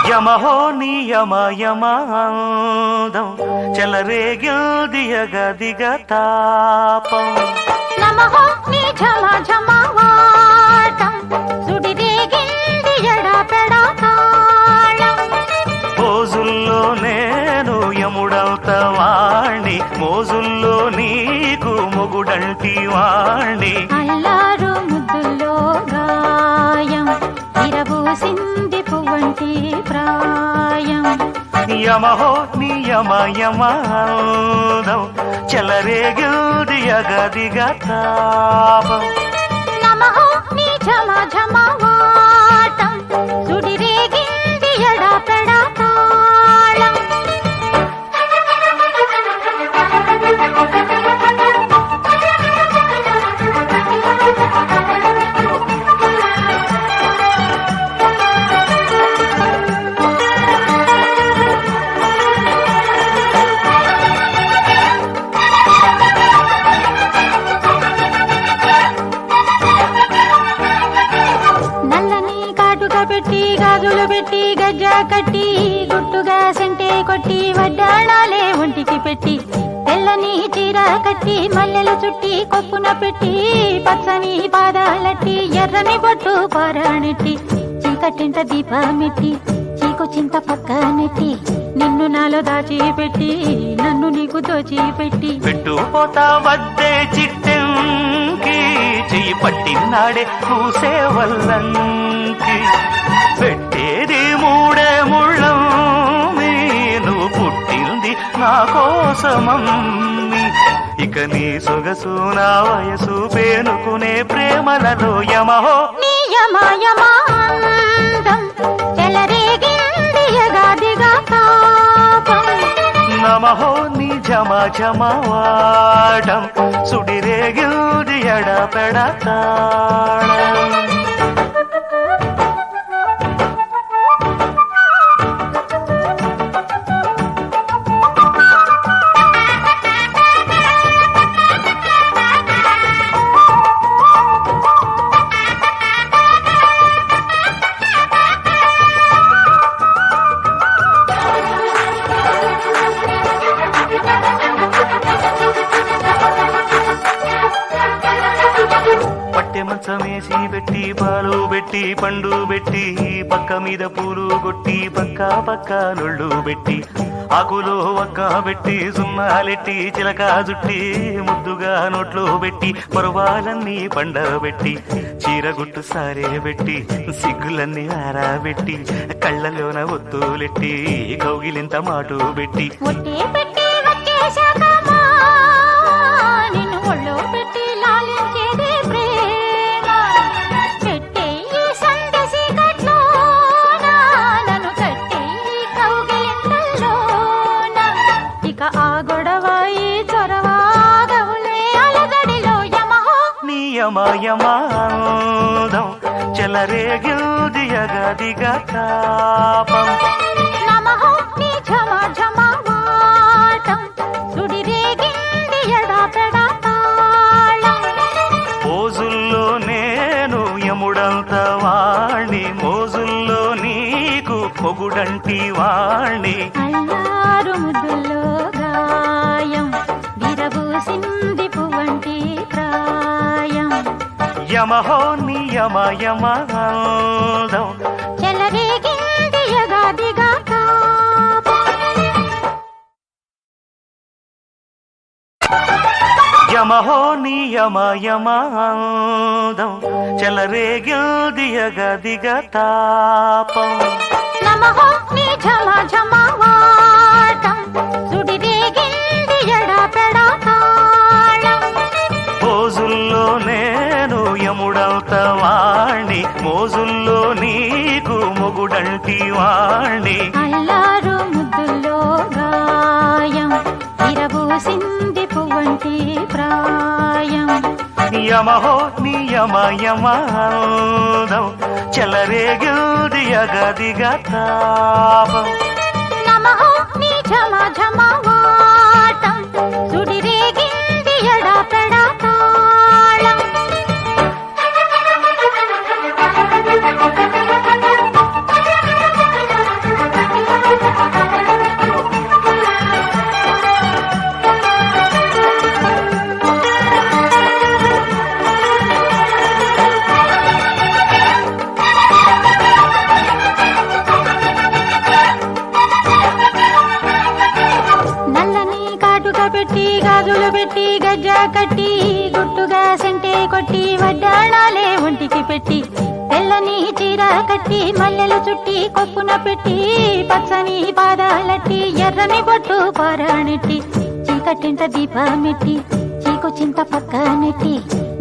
యమహో నియమ యమాదం చెలరేగిల్దియగదిగ తాపం నమః నీ ఝమ ఝమవాటం సుడిరేగింది ఎడపెడా తాళం మోజుల్లో నేను యముడవుత వాణ్ణి మోజుల్లో నీకు మొగుడంటి వాణ్ణి అల్లారు ముద్దుల్లో గాయం ఇరబూసింది పువ్వంటి ప్రాయం యమహో నియమ యమాదం చెలరేగిల్దియగదిగ తాపం నమః నీ ఝమ ఝమవాటం సుడిరేగింది ఎడపెడా తాళం నల్లని కాటుక పెట్టి గాజులు పెట్టి గజ్జ కట్టి గుట్టుగా సెంటే కొట్టి వడ్డాణాలే ఒంటికి పెట్టి తెల్లని చీర కట్టి మల్లెలు చుట్టి కొప్పున పెట్టి పచ్చని పాదాలట్టి ఎర్రని బొట్టు పారాణెట్టి చీకటింట దీపమెట్టి చీకు చింత పక్క నెట్టి నిన్ను నాలో దాచిపెట్టి నన్ను నీకు దోచిపెట్టి పెట్టుపోతా వద్దే చిట్టంకి చెయ్యి పట్టినాడే కూసే వల్లంకి పెట్టేది మూడే ముళ్ళం నువ్వు పుట్టింది నా కోసమమ్మి ఇక నీ సొగసు నా వయసు పేనుకునే ప్రేమలలో యమహో నియమయమాందం చెలరేగింది యగాదిగా తాపం నమహో నీ జమ జమవాడం సుడిరేగిల్ది ఎడపెడతాళం పట్టె మంచమేసి పెట్టి పాలు పెట్టి పండు పెట్టి పక్క మీద పూలు కొట్టి పక్క పక్క నొళ్ళు పెట్టి ఆకులో ఒక్క పెట్టి సున్నాలెట్టి చిలక జుట్టి ముద్దుగా నోట్లో పెట్టి పరువాలన్నీ పండబెట్టి చీరగుట్టు సారే పెట్టి సిగ్గులన్నీ ఆరాబెట్టి కళ్ళలోన ఒత్తులెట్టి కౌగిలింత మాటు పెట్టి ఒట్టే పెట్టి వచ్చేశాకమా నిన్ను ఒళ్ళో పెట్టి లాలించేది ప్రేమ పెట్టే ఈ సందసి కట్లోన నన్ను కట్టే ఈ కౌగిలింతల్లోన ఇక ఆ గొడవ ఈ చొరవాగవులే అలజడిలో యమహో నియమయమాదం చెలరేగిల్ది యగదిగ తాపం నమః నీ ఝమ ఝమవాటం సుడిరేగింది ఎడపెడా తాళం మోజుల్లో నేను యముడంత వాణ్ణి మోజుల్లో నీకు పొగుడంటి వాణ్ణి అల్లారు ముద్దుల్లో గాయం విరబూసింది పువ్వంటి ప్రాయం యమహో నియమయమాదం చెలరేగింది యగాదిగా తాపం యమహో నియమయమాదం చెలరేగిల్ది యగదిగ తాపం నమః నీ ఝమ ఝమవాటం సుడిరేగింది ఎడపెడా తాళం మోజుల్లో నేను యముడవుత వాణ్ణి మోజుల్లో నీకు మొగుడంటి వాణ్ణి అల్లారు ముద్దుల్లో గాయం విరబూసింది పువ్వంటి ప్రాయం యమహో నియమయమాదం చెలరేగిల్ది యగదిగ తాపం నమః నీ ఝమ ఝమవాటం సుడిరేగింది ఎడపెడా తాళం గజ్జా కట్టి గుట్టుగా సెంటే కొట్టి వడ్డాణాలే ఒంటికి పెట్టి తెల్లని చీర కట్టి మల్లెలు చుట్టి కొప్పున పెట్టి పచ్చని పాదాలట్టి ఎర్రని బొట్టు పారాణెట్టి చీకటింట దీపమెట్టి చీకు చింత పక్క నెట్టి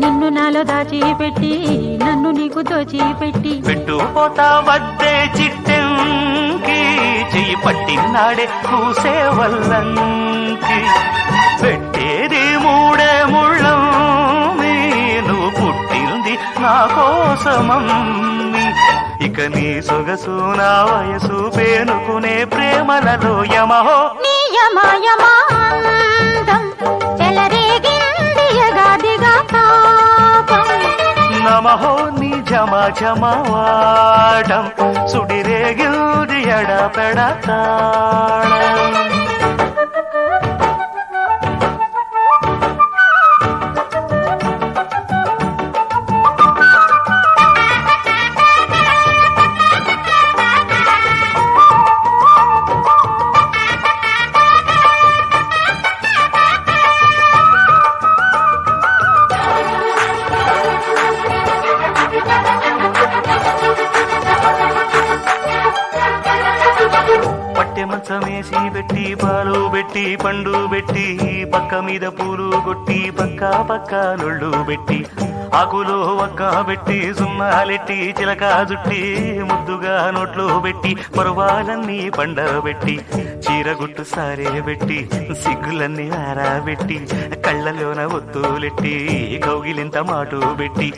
నిన్ను నాలో దాచిపెట్టి నన్ను నీకు దోచిపెట్టి పెట్టుపోతా వద్దే చిట్టంకి చెయ్యి పట్టినాడే కూసే వల్లంకి పెట్టేది మూడే ముళ్ళం నువ్వు పుట్టింది నా కోసమమ్మి ఇక నీ సొగసు నా వయసు పేనుకునే ప్రేమలలో యమహో నీ యమాయమాందం చెలరేగింది యగాదిగా తాపం నమహో నీ జమ జమవాడం సుడిరేగిల్ది ఎడపెడతాళం మంచమేసి పెట్టి పాలు పెట్టి పండు పెట్టి పక్క మీద పూలు కొట్టి పక్క పక్క నొళ్ళు పెట్టి ఆకులో ఒక్క పెట్టి సున్నాలెట్టి చిలక జుట్టి ముద్దుగా నోట్లో పెట్టి పరువాలన్నీ పండబెట్టి చీరగుట్టు సారే పెట్టి సిగ్గులన్నీ ఆరాబెట్టి కళ్ళలోన ఒత్తులెట్టి కౌగిలింత మాటు పెట్టి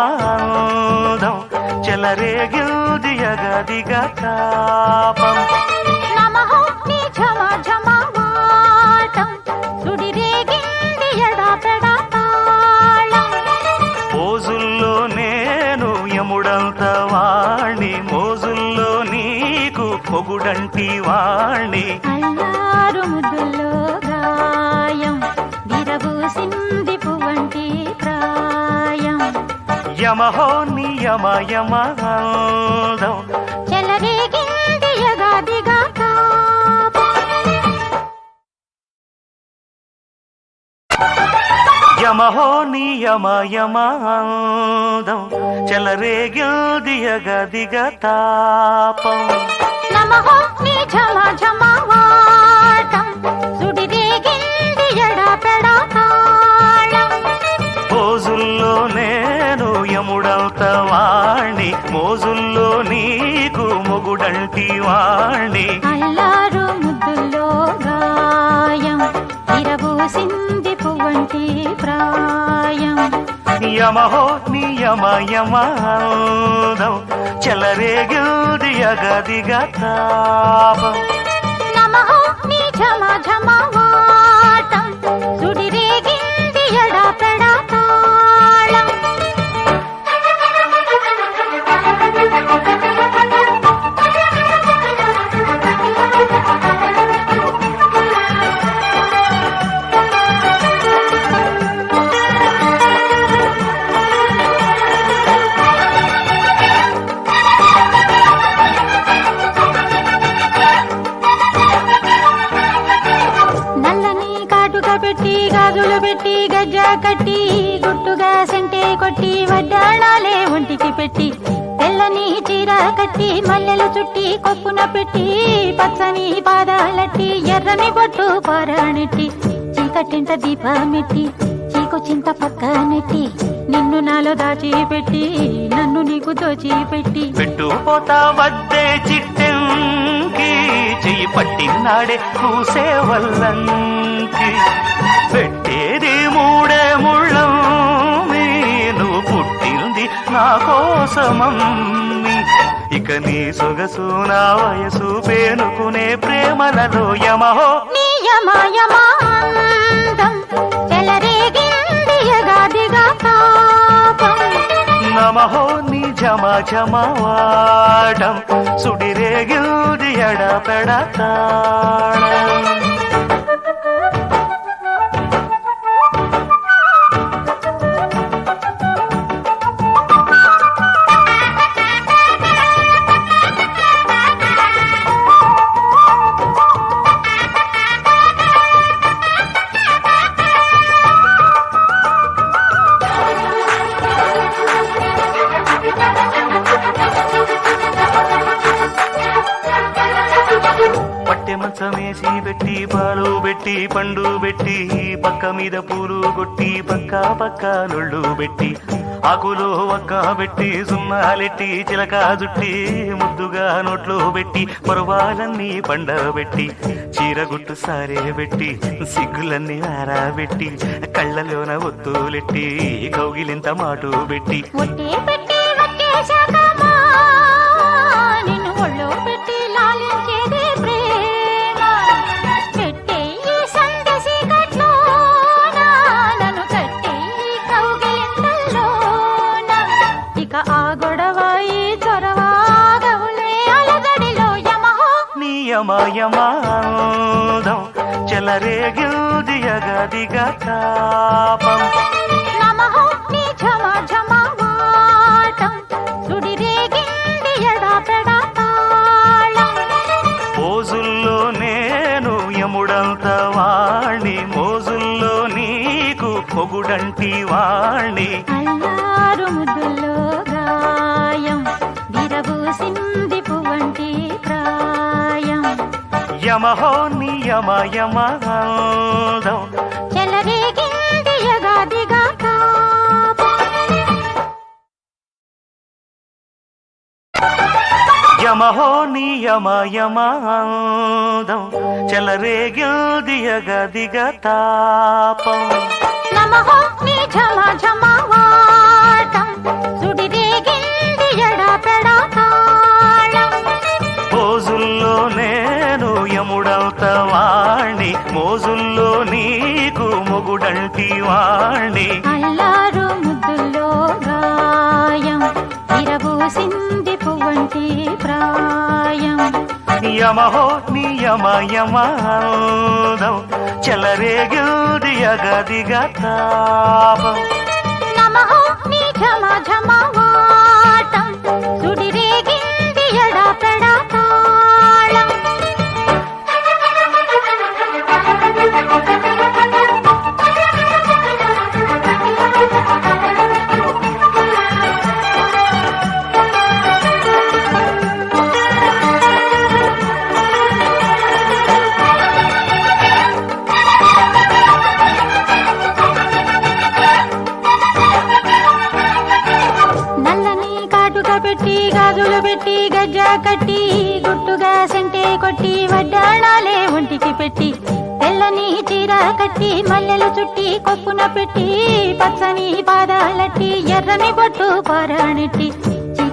యమాయమాందం చెలరేగిల్ది యగదిగా తాపం నమః నీ ఝమ ఝమవాటం సుడిరేగింది ఎడపెడా తాళం పోజుల్లో నేను యముడంత వాణ్ణి మోజుల్లో నీకు పొగుడంటి వాణ్ణి అల్లారు ముద్దుల్లో గాయం విరబూసింది పువ్వంటి ప్రాయం యమహో నీ యమయమాందం చెలరేగింది యగాదిగా యమహో నీ యమయమాందం చెలరేగిల్ది యగదిగా తాపం నమః నీ ఝమ ఝమవాటం సుడిరేగింది ఎడపెడా తాళం పోజుల్లో నేను యముడంత వాణ్ణి మోజుల్లో నీకు మొగుడంటి వాణ్ణి అల్లారు ముద్దుల్లో గాయం విరబూసింది పువ్వంటి ప్రాయం యమహో నీ యమయమాందం చెలరేగిల్ది యగదిగా తాపం నమః నీ ఝమ ఝమవాటం సుడిరేగింది ఎడపెడా తాళం గాజులు పెట్టి గజ్జా కట్టి గుట్టుగా సెంటే కొట్టి వడ్డాణాలే ఒంటికి పెట్టి తెల్లని చీర కట్టి మల్లెలు చుట్టి కొప్పున పెట్టి పచ్చని పాదాలట్టి ఎర్రని బొట్టు పారాణెట్టి చీకటింట దీపమెట్టి చీకు చింత పక్క నెట్టి నిన్ను నాలో దాచిపెట్టి నన్ను నీకు దోచిపెట్టి పెట్టుపోతా వద్దే చిట్టంకి చెయ్యి పట్టినాడే కూసే వల్లంకి పెట్టేది మూడే ముళ్ళం నువ్వు పుట్టింది నా కోసమమ్మి ఇక నీ సొగసు నా వయసు పేనుకునే ప్రేమలలో యమహో నీ యమాయమాందం చెలరేగింది యగాదిగా తాపం నమహో నీ జమ ఝమవాటం సుడిరేగిల్ది ఎడపెడతాళం మంచమేసి పెట్టి పాలు పెట్టి పండు పెట్టి పక్క మీద పూలు కొట్టి పక్క పక్క నొళ్ళు పెట్టి ఆకులు ఒక్క పెట్టి సున్నాలెట్టి చిలక జుట్టి ముద్దుగా నోట్లో పెట్టి పరువాలన్నీ పండబెట్టి చీరగుట్టు సారే పెట్టి సిగ్గులన్నీ ఆరాబెట్టి కళ్ళలోన ఒత్తులెట్టి కౌగిలింత మాటు పెట్టి యమయమాదం చెలరేగిల్ది యగదిగా తాపం నమః నీ ఝమ ఝమవాటం సుడిరేగింది ఎడపెడతాళం మోజుల్లో నేను యముడంత వాణ్ణి మోజుల్లో నీకు పొగుడంటి వాణ్ణి అల్లారు ముద్దుల్లో గాయం విరబూసింది పువ్వంటి ప్రాయం యమహో నియమయమాదం చెలరేగింది యగాదిగా తాపం యమహో నియమయమాదం చెలరేగిల్ది యగదిగా తాపం నమః నీ ఝమ ఝమవాటం సుడిరేగింది ఎడపెడతాళం మోజుల్లో నేను యముడంత వాణ్ణి మోజుల్లో నీకు మొగుడంటి వాణ్ణి అల్లారు ముద్దుల్లో గాయం విరబూసింది పువ్వంటి ప్రాయం యమహో నియమయమాదం చెలరేగిల్ది యగదిగా తాపం నమః నీ ఝమ ఝమవాటం సుడిరేగింది ఎడపెడతాళం నల్లని కాటుక పెట్టి గాజులు పెట్టి గజ్జా కట్టి గుట్టుగా సెంటే కొట్టి వడ్డాణాలే ఒంటికి పెట్టి తెల్లని చీర కట్టి మల్లెలు చుట్టి కొప్పున పెట్టి పచ్చని పాదాలట్టి ఎర్రని బొట్టు పారాణెట్టి